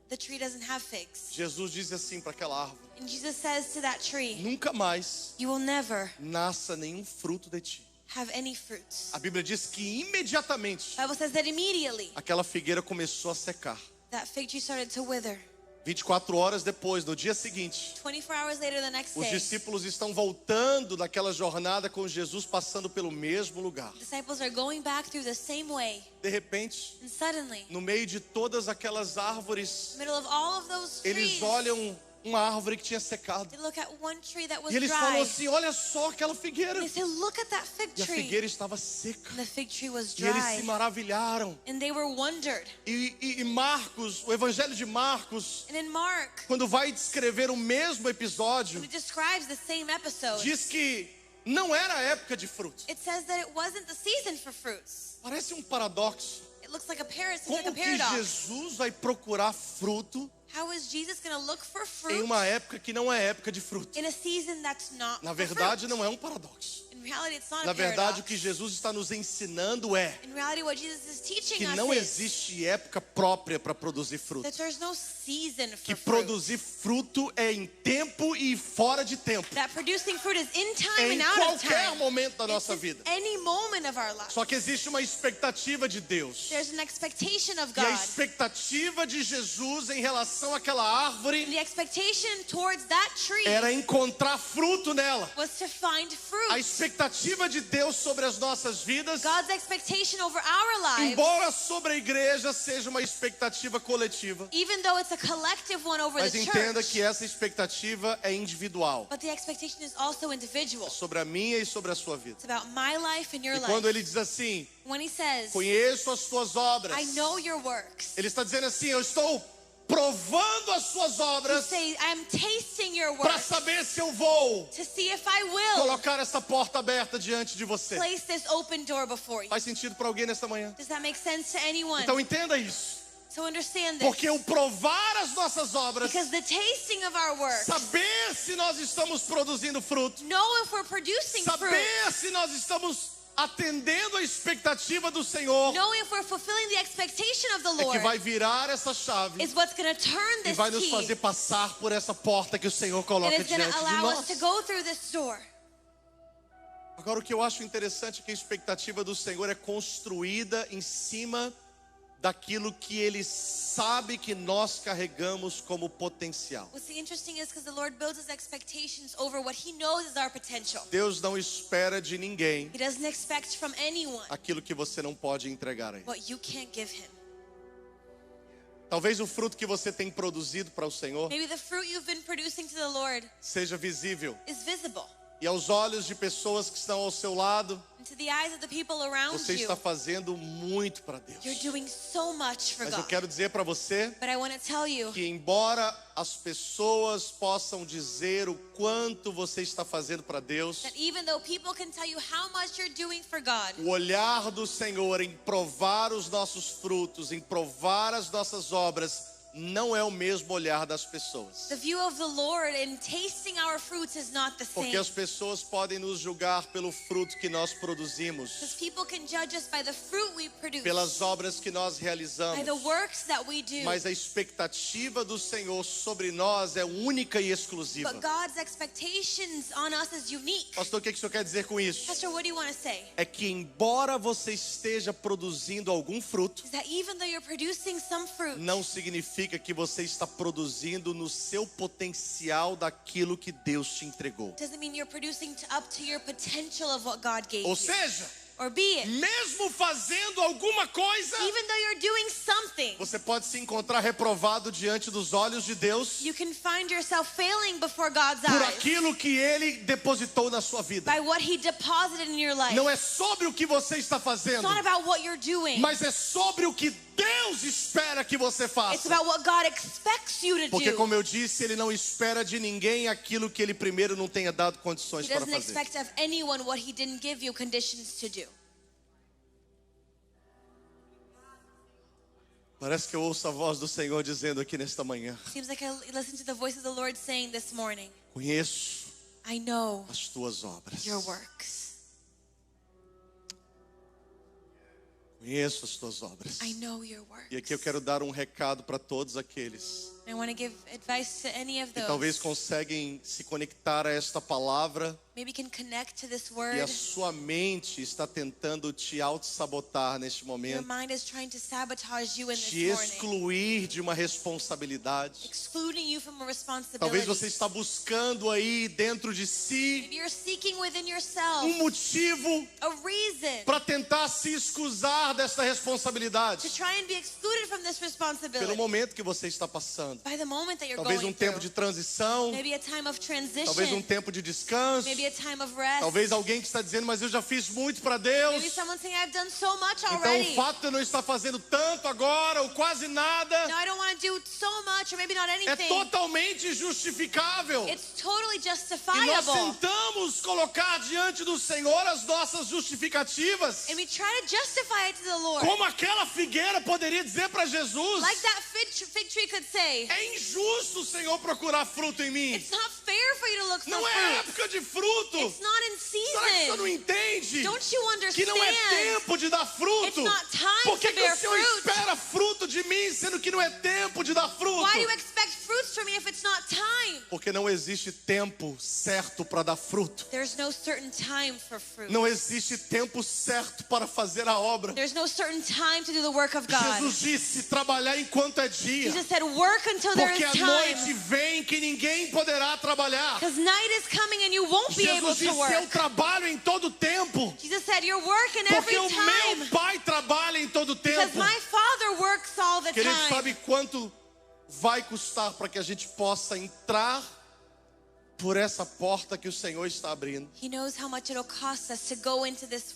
the tree doesn't have figs. Jesus diz assim para aquela árvore: And Jesus says to that tree, nunca mais you will never nasça nenhum fruto de ti. have any fruits. A Bíblia diz que imediatamente The Bible says that immediately aquela figueira começou a secar. that fig tree started to wither. 24 horas depois, no dia seguinte, 24 hours later, the next os day, discípulos estão voltando daquela jornada com Jesus, passando pelo mesmo lugar. disciples are going back through the same way. De repente, And suddenly, no meio de todas aquelas árvores, in the middle of all of those trees, eles olham uma árvore que tinha secado. they look at one tree that was E eles falam dry. assim: olha só aquela figueira. They say, look at that fig E a tree. figueira estava seca. And the fig tree was E eles se dry. maravilharam. And they were wondered. E Marcos, o Evangelho de Marcos, And in Mark, quando vai descrever o mesmo episódio, when it describes the same episode, diz que não era a época de fruto. it says that it wasn't the season for fruits. Parece um paradoxo. It looks like a seems like a Como que paradox. Jesus vai procurar fruto How is Jesus going to look for em fruit uma época que não é época de fruto? in a season that's not Na for verdade, fruit? não é um paradoxo. In reality, it's not Na a verdade, o paradox. que Jesus está nos ensinando é In reality, what Jesus is teaching que us não is existe época própria para produzir fruto. that there's no season Que for fruit. produzir fruto é em tempo e fora de tempo. That producing fruit is in time Em and out of qualquer time. momento da It's nossa just vida. any moment of our life. Só que existe uma expectativa de Deus. There's an expectation of E a God. expectativa de Jesus em relação àquela árvore And the expectation towards that tree era encontrar fruto nela. was to find A fruit. expectativa de Deus sobre as nossas vidas, God's expectation over our lives, embora sobre a igreja seja uma expectativa coletiva, even though it's a collective one over mas the entenda church, que essa expectativa é individual, but the expectation is also individual. sobre a minha e sobre a sua vida. It's about my life and your E life. quando ele diz assim: When he says, conheço as tuas obras, I know your works, ele está dizendo assim: eu estou provando as suas he obras says, I'm tasting your para works saber se eu vou to see if I will colocar essa porta aberta diante de você. place this open door before you. Faz sentido para alguém nesta manhã? Does that make sense to anyone? Então entenda isso, So understand this. porque o provar as nossas obras, Because the tasting of our work, saber se nós estamos produzindo fruto, know if we're producing fruit, saber se nós estamos atendendo a expectativa do Senhor, know if we're fulfilling the expectation of the é que Lord, vai virar essa chave is what's going to turn e this vai nos key, fazer passar por essa porta que o Senhor and coloca it's going diante to de allow us to nós. go through this door. Agora, o que eu acho interessante é que a expectativa do Senhor é construída em cima daquilo que Ele sabe que nós carregamos como potencial. What's interesting is because the Lord builds his expectations over what he knows is our potential. Deus não espera de ninguém He doesn't expect from anyone aquilo que você não pode entregar a Ele. what you can't give him. Talvez o fruto que você tem produzido para o Senhor Maybe the fruit you've been producing to the Lord seja visível. is visible. E aos olhos de pessoas que estão ao seu lado, And to the eyes of the people around você you, está fazendo muito para you're Deus. doing so much for Mas eu God. quero dizer para você But I want to tell you que, embora as pessoas possam dizer o quanto você está fazendo para Deus, that even though people can tell you how much you're doing for God, o olhar do Senhor em provar os nossos frutos, em provar as nossas obras, não é o mesmo olhar das pessoas. the view of the Lord in tasting our fruits is not the Porque same. as pessoas podem nos julgar pelo fruto que nós produzimos, Because people can judge us by the fruit we produce, pelas obras que nós by realizamos. the works that we do. Mas a expectativa do Senhor sobre nós é única e exclusiva. But God's expectations on us is unique. Pastor, o que o senhor quer dizer com isso? Pastor, what do you want to say? É que, embora você esteja produzindo algum fruto, Is that even though you're producing some fruit, não significa que você está produzindo no seu potencial daquilo que Deus te entregou. doesn't mean you're producing up to your potential of what God gave Ou you. seja, Or be it, mesmo fazendo alguma coisa, even though you're doing something, você pode se encontrar reprovado diante dos olhos de Deus you can find yourself failing before God's por eyes aquilo que Ele depositou na sua vida. by what He deposited in your life. Não é sobre o que você está It's fazendo, not about what you're doing, mas é sobre o que Deus espera que você It's faça. about what God expects you to Porque, do. como eu disse, Ele não espera de ninguém aquilo que Ele primeiro não tenha dado condições He para doesn't fazer. expect of anyone what he didn't give you conditions to do. Parece que eu ouço a voz do Senhor dizendo aqui nesta manhã: Seems like I listen to the voice of the Lord saying this morning, conheço I know as tuas obras. your works. Conheço as tuas obras. I know your works. E aqui eu quero dar um recado para todos aqueles I want to give advice to any of que those. talvez conseguem se conectar a esta palavra Maybe can connect to this e word. a sua mente está tentando te auto-sabotar neste Your momento, mind is trying to sabotage you in te this morning, excluir de uma responsabilidade. excluding you from a responsibility. Talvez você está buscando aí dentro de si Maybe you're seeking within yourself motivo a reason para tentar se excusar desta to responsabilidade try and be excluded from this pelo responsibility. momento que você está passando. By the moment that you're Talvez going um tempo through. de transição, Maybe a time of transition. talvez um tempo de descanso, Maybe a time of rest. talvez alguém que está dizendo, mas eu já fiz muito para Maybe Deus. someone saying, I've done so much Então already. o fato de eu não estar fazendo tanto agora, ou quase nada, No, I don't want to do so much, or maybe not é anything. totalmente justificável. It's totally E nós justifiable. tentamos colocar diante do Senhor as nossas justificativas. And we try to justify it to the Lord. Como aquela figueira poderia dizer para Jesus: Like that fig tree could say, é injusto o Senhor procurar fruto em mim. it's not fair for you to look for Não é fruit. época de fruto. It's not in Será que você não season. entende Don't you que não é understand? tempo de dar fruto? It's not time Por que, to que bear o Senhor fruit. espera fruto de mim, sendo que não é tempo de dar fruto? Why do you expect fruits from me if it's not time? Porque não existe tempo certo para dar fruto. There's no certain time for fruit. Não existe tempo certo para fazer a obra. There's no certain time to do the work of God. Jesus disse: trabalhar enquanto é dia, Jesus said, work until there porque is a noite time. vem que ninguém poderá trabalhar. Because night is coming and you won't be able Jesus to disse: eu work. trabalho em todo tempo, Jesus said, you're working porque every o time. meu Pai trabalha em todo Because tempo. my Father works all the Querido, time. sabe quanto vai custar para que a gente possa entrar por essa porta que o Senhor está abrindo? He knows how much it'll cost us to go into this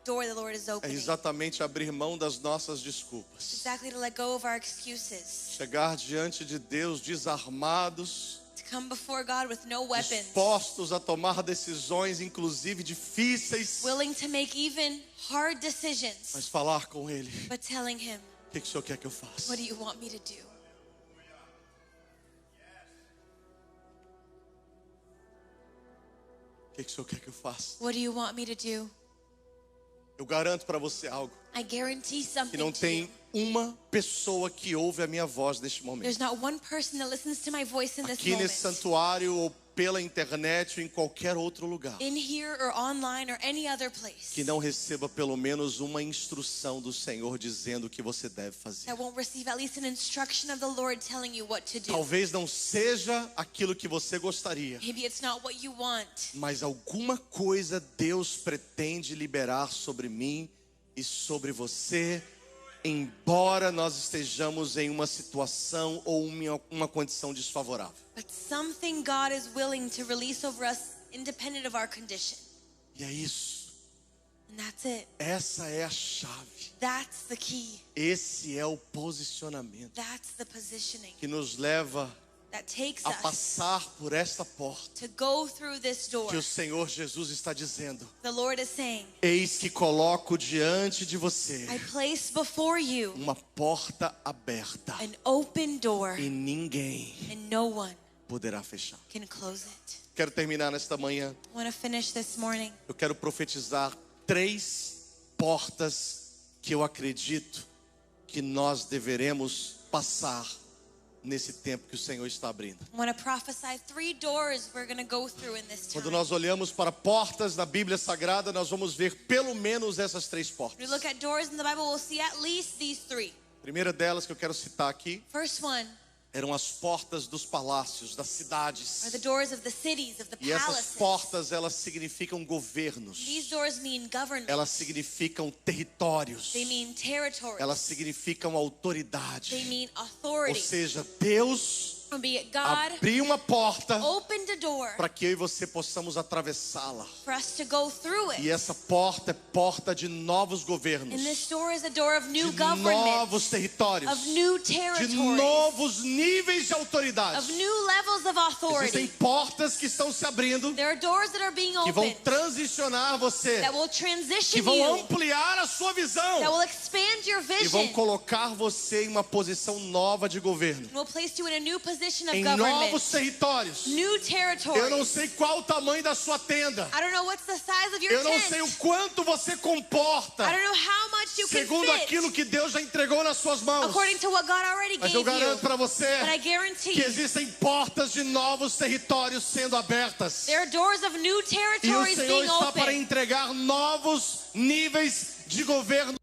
door the Lord is É opening. exatamente abrir mão das nossas desculpas. Exactly to let go of our excuses. Chegar diante de Deus desarmados, To come before God with no weapons. dispostos a tomar decisões, inclusive difíceis, Willing to make even hard decisions. mas falar com Ele: But telling Him, o que o Senhor quer que eu faça? what do you want me to do? O que o Senhor quer que eu faça? What do you want me to do? Eu garanto para você algo: I guarantee que não something to tem you. uma pessoa que ouve a minha voz neste momento, There's not one person that listens to my voice in this aqui nesse moment. santuário ou pela internet ou em qualquer outro lugar, In here or online or any other place. que não receba pelo menos uma instrução do Senhor dizendo o que você deve fazer. That won't receive at least an instruction of the Lord telling you what to do. Talvez não seja aquilo que você gostaria, Maybe it's not what you want. mas alguma coisa Deus pretende liberar sobre mim e sobre você, embora nós estejamos em uma situação ou uma condição desfavorável. But something God is willing to release over us independent of our condition. E é isso. And that's it. Essa é a chave. That's the key. Esse é o posicionamento That's the positioning que nos leva that takes a us passar por esta porta to go through this door. que o Senhor Jesus está dizendo: The Lord is saying, eis que coloco diante de você I place before you uma porta aberta an open door e ninguém and no one poderá fechar. can close it. Quero terminar nesta manhã. I want to finish this morning. Eu quero profetizar 3 portas que eu acredito que nós deveremos passar nesse tempo que o Senhor está abrindo. I want to prophesy 3 doors we're going to go through in this time. Quando nós olhamos para portas na Bíblia Sagrada, nós vamos ver pelo menos essas 3 When portas. we look at doors in the Bible, we'll see at least these 3. A primeira delas que eu quero citar aqui First one eram as portas dos palácios, das cidades. are the doors of the cities, of the E essas palaces. portas, elas significam governos. These doors mean government. Elas significam territórios. They mean territories. Elas significam autoridade. They mean Ou authority. seja, Deus be it God abrir uma porta opened a door para que eu e você possamos atravessá-la. for us to go through E it. essa porta é porta de novos governos, And this door is a door of new de government, novos territórios, of new de territories, novos níveis de autoridade. of new levels of Existem authority. portas que estão se abrindo, There are doors that are being que vão opened transicionar você, that will que transition vão you, ampliar a sua visão that will expand your e vão vision, colocar você em uma posição nova de governo, and will place you in a new position of em government, novos territórios. new Eu não territories. sei qual o tamanho da sua tenda. I don't know what's the size of your Eu não tent. sei o quanto você comporta I don't know how much you can segundo fit aquilo que Deus já entregou nas suas mãos. according to what God already Mas gave eu garanto you. para você But I guarantee que you, existem portas de novos territórios sendo abertas. there are doors of new E o territories Senhor being está para opened. entregar novos níveis de governo.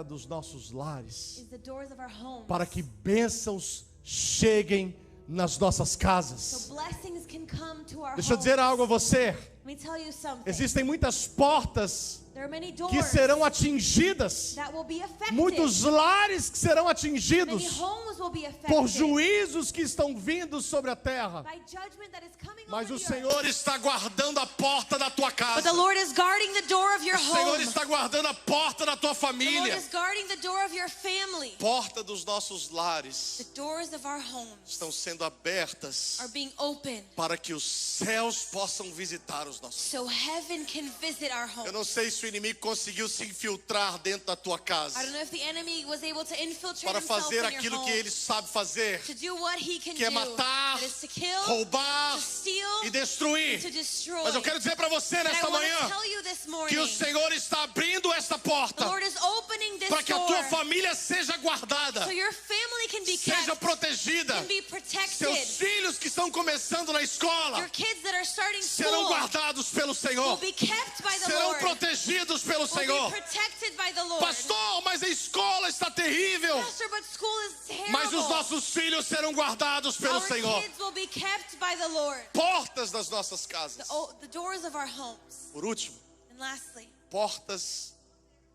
Dos nossos lares, Is the doors of our homes. para que bênçãos cheguem nas nossas casas. So blessings can come to our Deixa eu homes. dizer algo a você. Let me tell you something. Existem muitas portas There are many que doors serão atingidas, that will be affected. muitos lares que serão Many atingidos homes will be affected por juízos que estão vindo sobre a terra. by judgment that is coming Mas over o the Senhor earth. está guardando a porta da tua But casa. the Lord is guarding the door of your O Senhor home. está guardando a porta da tua The Lord família. is guarding the door of your family. Porta dos nossos lares The doors of our homes estão sendo abertas are being opened para que os céus possam visitar os nossos. so heaven can visit our Eu home. não sei se o inimigo conseguiu se infiltrar dentro da tua casa I don't know if the enemy was able to infiltrate para himself fazer in your aquilo home que ele sabe fazer, to do what he can que é do. matar, That is to kill, roubar to steal, e destruir. to destroy. Mas eu quero dizer para você But I nesta want manhã to tell you this que morning, o Senhor está abrindo esta the porta Lord is opening this para que a door tua família seja guardada, so your family can be seja kept, protegida. can be protected. Seus filhos que estão começando na escola Your kids that are starting serão school guardados pelo will Senhor, be kept by the serão Lord, protegidos pelo will Senhor. be protected by the Lord. Pastor, mas a escola está terrível. Pastor, but school is terrible. Mas os nossos filhos serão guardados pelo Our Senhor. kids will be kept by the Lord. Portas das nossas casas. The doors of our homes. Por último, And lastly, portas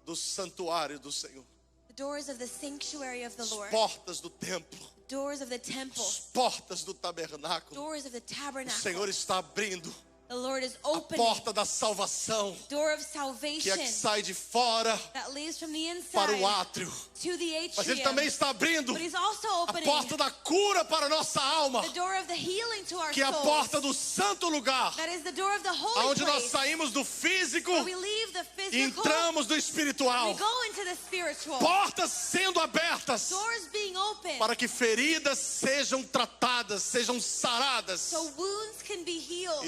do santuário do Senhor. the doors of the sanctuary of the As Lord. portas do templo. Doors of the temple. As portas do tabernáculo. Doors of the O tabernacle. Senhor está abrindo The Lord is a opening porta da salvação, door of que é a salvation que sai de fora that leads from the para o inside átrio. to the Mas Ele atrium. também está abrindo But He's also a opening porta da cura para a nossa alma, the door of the healing to our que é a souls. porta do santo lugar, That is the door of the holy onde nós place. saímos do físico Where we leave the e physical, entramos no we espiritual. go into the spiritual. Portas sendo abertas Doors being opened para que feridas sejam tratadas, sejam saradas. so wounds can be healed.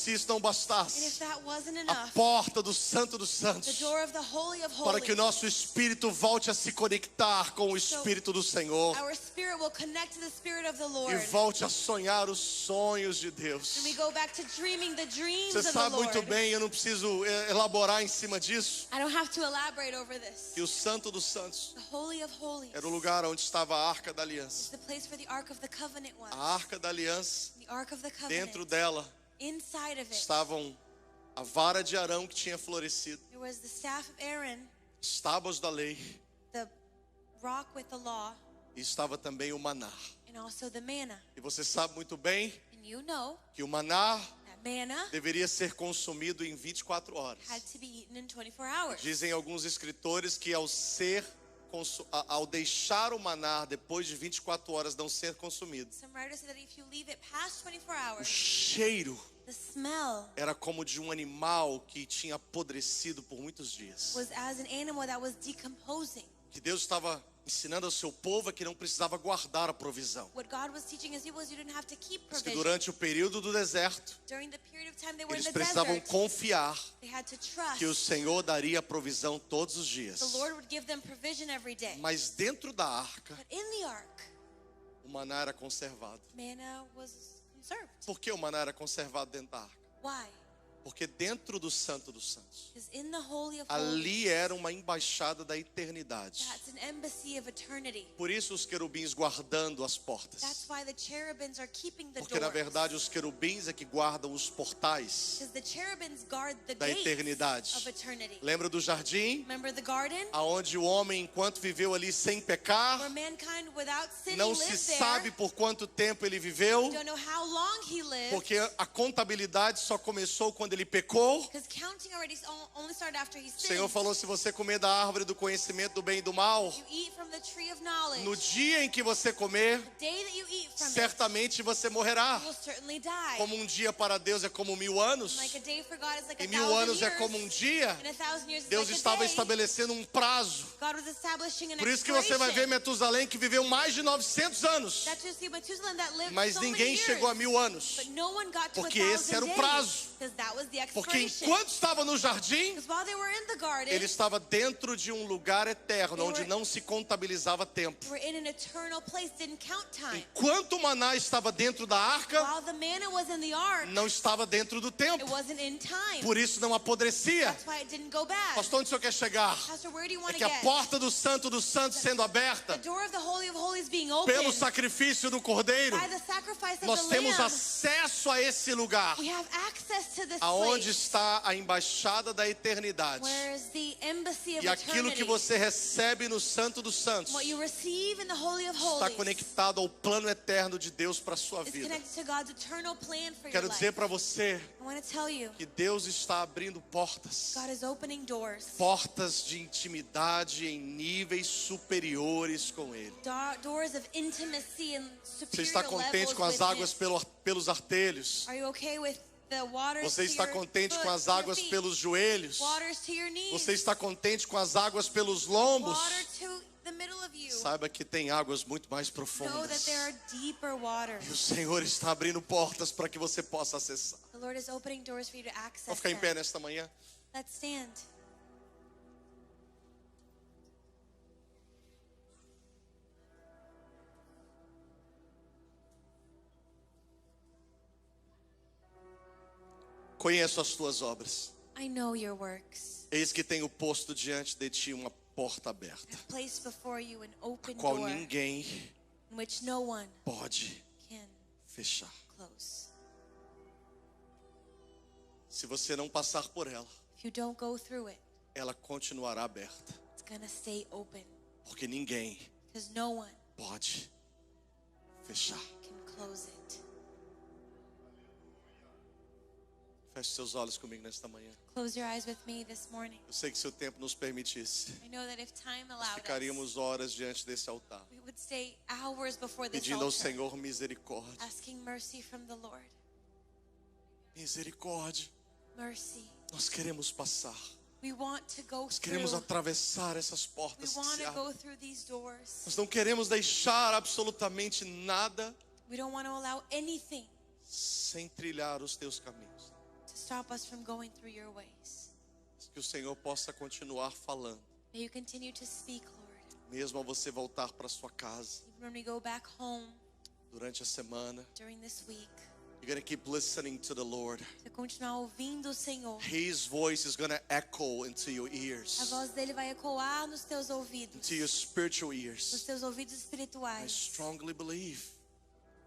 Se isso não And if bastasse, that wasn't a enough, porta do Santo dos the Santos, door of the Holy of para Holies, que o nosso espírito volte a se conectar com o Espírito do Senhor our spirit will connect to the Spirit of the e Lord. volte a sonhar os sonhos de Deus. And we go back to dreaming the dreams Você of the sabe Lord. muito bem, eu não preciso elaborar em cima disso, I don't have to elaborate over this. que o Santo dos Santos The Holy of Holies, era o lugar onde estava a Arca da Aliança. the place where the Ark of the Covenant was. A Arca da Aliança, The Ark of the dentro Covenant. dela Inside of it, estavam a vara de Arão que tinha florescido, there was the staff of Aaron, as tábuas da lei, the rock with the law, e estava também o maná. and also the manna. E você sabe muito bem And you know que o maná that manna deveria ser consumido em 24 horas. had to be eaten in 24 hours. Dizem alguns escritores que ao deixar o maná depois de 24 horas não ser consumido, Some writers say that if you leave it past 24 o hours, cheiro the smell era como de um animal que tinha apodrecido por muitos dias. was as an animal that was decomposing. Que Deus estava ensinando ao seu povo é que não precisava guardar a provisão. What God was teaching his people is you didn't have to keep Mas que provision. durante o período do deserto, During the period of time they were in eles the precisavam desert, confiar they had to trust que o Senhor daria provisão todos os dias. the Lord would give them provision every day. Mas dentro da arca, But in the ark, o maná era conservado. manna was conserved. Por que o maná era conservado dentro da arca? Why? Porque dentro do Santo dos Santos, Because in the Holy of ali Holies, era uma embaixada da eternidade. that's an embassy of eternity. Por isso os querubins guardando as portas. That's why the cherubims are keeping the Porque na doors. verdade os querubins é que guardam os portais Because the cherubims guard the da gates eternidade. of eternity. Lembra do jardim? Remember the garden? Aonde o homem, enquanto viveu ali sem pecar, Where mankind without sinning não se lived there. sabe por quanto tempo ele viveu, Don't know how long he lived. porque a contabilidade só começou quando ele pecou. Because counting already only started after he O Senhor sinned. falou: se você comer da árvore do conhecimento do bem e do mal, You eat from the tree of knowledge. no dia em que você comer, The day that you eat from certamente você morrerá. it, you will certainly die. Como um dia para Deus é como 1000 anos, Like a day for God is like e a 1000 thousand anos é years, como um dia, and a thousand years is Deus like a estava day. estabelecendo um prazo. God was establishing an Por isso que você vai ver Metusalém, que viveu mais de 900 anos, That's just see Methuselah that lived mas so ninguém many chegou a years. 1000 anos. But no one got to Porque 1,000 esse era o days, prazo. because that was the Porque expiration. enquanto estava no jardim, Because while they were in the garden, ele estava dentro de um lugar eterno, They onde were- não se contabilizava tempo. they were in an eternal place, didn't count time. Enquanto o maná estava dentro da arca, While the manna was in the ark, não estava dentro do it tempo. wasn't in time. Por isso não apodrecia. That's why it didn't go bad. Pastor, onde o senhor quer chegar? Pastor, where do you É want que to a get? porta do Santo dos Santos sendo The aberta door of the Holy of Holies being opened pelo sacrifício do Cordeiro, by the sacrifice of nós the temos Lamb. acesso a esse lugar, We have access to this aonde place, está a embaixada da eternidade. where is the embassy of E aquilo eternity. que você recebe no Santo dos Santos What you receive in the Holy of está Holies conectado ao plano eterno de Deus para a sua is vida. connected to God's eternal plan for Quero your dizer life. para você I want to tell you, que Deus está abrindo portas. God is opening doors. Portas de intimidade em níveis superiores com Ele. Doors of intimacy and Você superior está contente levels com as with águas Him. pelos artelhos? Are you okay with the waters Você to está your contente foot, com as to your águas feet? pelos joelhos? Waters to your knees. Você está contente com as águas pelos lombos? Water to the middle of you. Saiba que tem águas muito mais Know that profundas. there are deeper waters. E o Senhor está abrindo portas para que você possa acessar. The Lord is opening doors for you to access Vamos ficar em pé them. nesta manhã? Let's stand. Conheço as tuas obras. I know your works. Eis que tenho posto diante de ti uma porta aberta, I've placed before you an open qual door ninguém in which no one pode can fechar. close. Se você não passar por ela, If you don't go through it, ela continuará aberta, it's going to stay open porque ninguém because no one pode fechar. can close it. Feche seus olhos comigo nesta manhã. Close your eyes with me this morning. Eu sei que se o tempo nos permitisse, I know that if time allowed us, ficaríamos horas diante desse altar, we would stay hours before this pedindo ao altar, Senhor misericórdia. asking mercy from the Lord. Misericórdia. Mercy. Nós queremos passar. We want to go Nós queremos through. atravessar essas We portas que want se to abrem. go through these doors. Nós não queremos deixar absolutamente nada We don't want to allow anything sem trilhar os teus caminhos. to stop us from going through your ways. Que o Senhor possa continuar falando, May you continue to speak, Lord. mesmo ao você voltar para sua casa Even when we go back home durante a semana. during this week, You're going to keep listening to the Lord. você continuar ouvindo o Senhor. His voice is going to echo into your A ears, voz dele vai ecoar nos teus ouvidos, into your spiritual nos ears. teus ouvidos I espirituais. strongly believe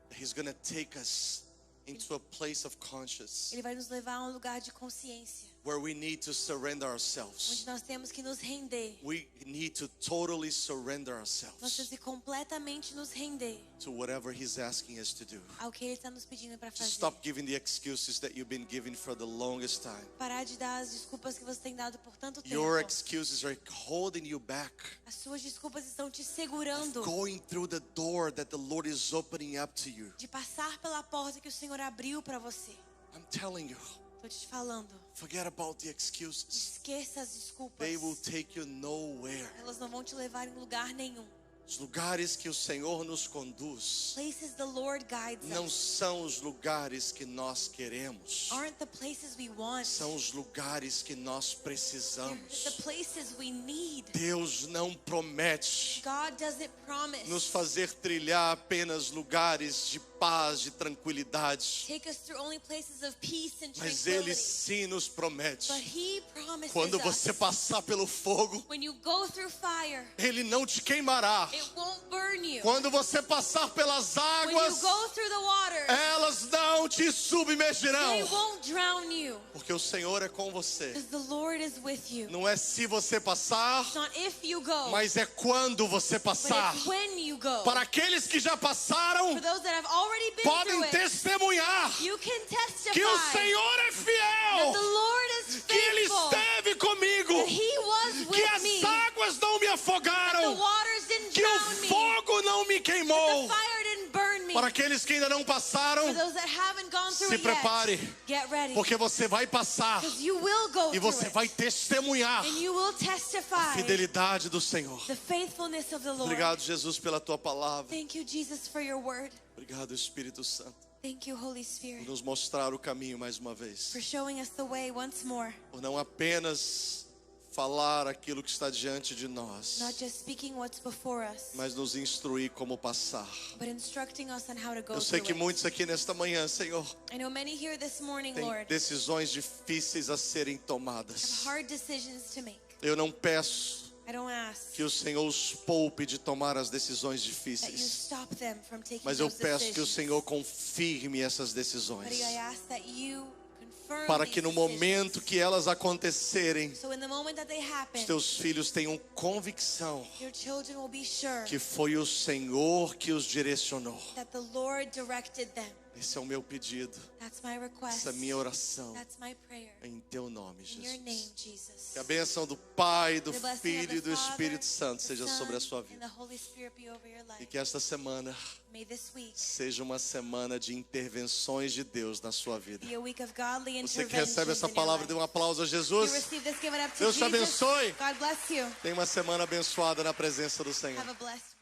that He's going to take us into a place of conscience Ele vai nos levar a um lugar de consciência, where we need to surrender onde ourselves. nós temos que nos render. We need to totally surrender Nós temos ourselves que completamente nos render to whatever He's asking us to do. ao que Ele está nos pedindo para To fazer. stop giving the excuses that you've been giving for the longest time. Parar de dar as desculpas que você tem dado por tanto tempo. Your excuses are holding you back, As suas desculpas estão te segurando going through the door that the Lord is opening up to you. de passar pela porta que o Senhor abriu para você. I'm telling you, Tô te falando. Forget about the excuses. Esqueça as desculpas. They will take you nowhere. Elas não vão te levar em lugar nenhum. Os lugares que o Senhor nos conduz Places the Lord guides não us são os lugares que nós queremos. aren't the places we want. São os lugares que nós They're precisamos. the places we need. Deus não promete God doesn't promise. nos fazer trilhar apenas lugares de paz, de tranquilidade. Take us through only places of peace and Mas Ele tranquility. sim nos promete. But He promises Quando você us, passar pelo fogo, when you go through fire, Ele não te queimará. it won't burn you. Quando você passar pelas When you águas, go through the water, elas não te they submergirão. won't drown you. Porque o Senhor é com você. Because the Lord is with you. Não é se você passar, It's not if you go, mas é quando você but passar. it's when you go. Para aqueles que já passaram, For those that have already been podem through it, testemunhar you can testify que o Senhor é that the fiel, Lord is que Ele faithful, esteve comigo, that He was que with as me, águas não me the afogaram, waters didn't que o drown me, fogo não me the queimou. fire didn't burn me. Para aqueles que ainda não passaram, For those that haven't gone through se it prepare, yet, get ready. porque você vai passar Because you will go e through você it. vai testemunhar And you will a testify fidelidade do Senhor. the faithfulness of the Lord. Obrigado, Jesus, pela tua palavra. Thank you, Jesus, for your word. Obrigado, Espírito Santo, Thank you, Holy por Spirit, nos mostrar o caminho mais uma vez. for showing us the way once more. Por não apenas falar aquilo que está diante de nós, Not just speaking what's before us, mas nos instruir como passar. but instructing us on how to go Eu sei through que it. muitos aqui nesta manhã, Senhor, I know many here this morning, têm Lord, decisões difíceis a serem have tomadas. hard decisions to make. Eu não peço I don't ask que o Senhor os poupe de tomar as decisões that you difíceis, stop them from taking mas eu those peço que o decisions. Senhor confirme essas But decisões, I ask that you confirm para these que no decisions. momento que elas acontecerem, So in the moment that they happen, os teus filhos tenham convicção your children will be sure que foi o Senhor que os direcionou. that the Lord directed them. Esse é o meu pedido, That's my request. essa é a minha oração, That's my prayer. em teu nome, In your name, Jesus. Jesus. Que a bênção do Pai, do The blessing of Filho the e do Father, Espírito Santo the seja Son, sobre a sua and vida. the Holy Spirit be over your life. E que esta semana May this week seja uma semana de intervenções de Deus na sua vida. be a week of godly Você que interventions recebe essa in your palavra, dê life. um aplauso a You Jesus. receive this, give it up to Deus te Jesus. abençoe. God bless you. Tenha uma semana abençoada na presença do Senhor. Have a blessed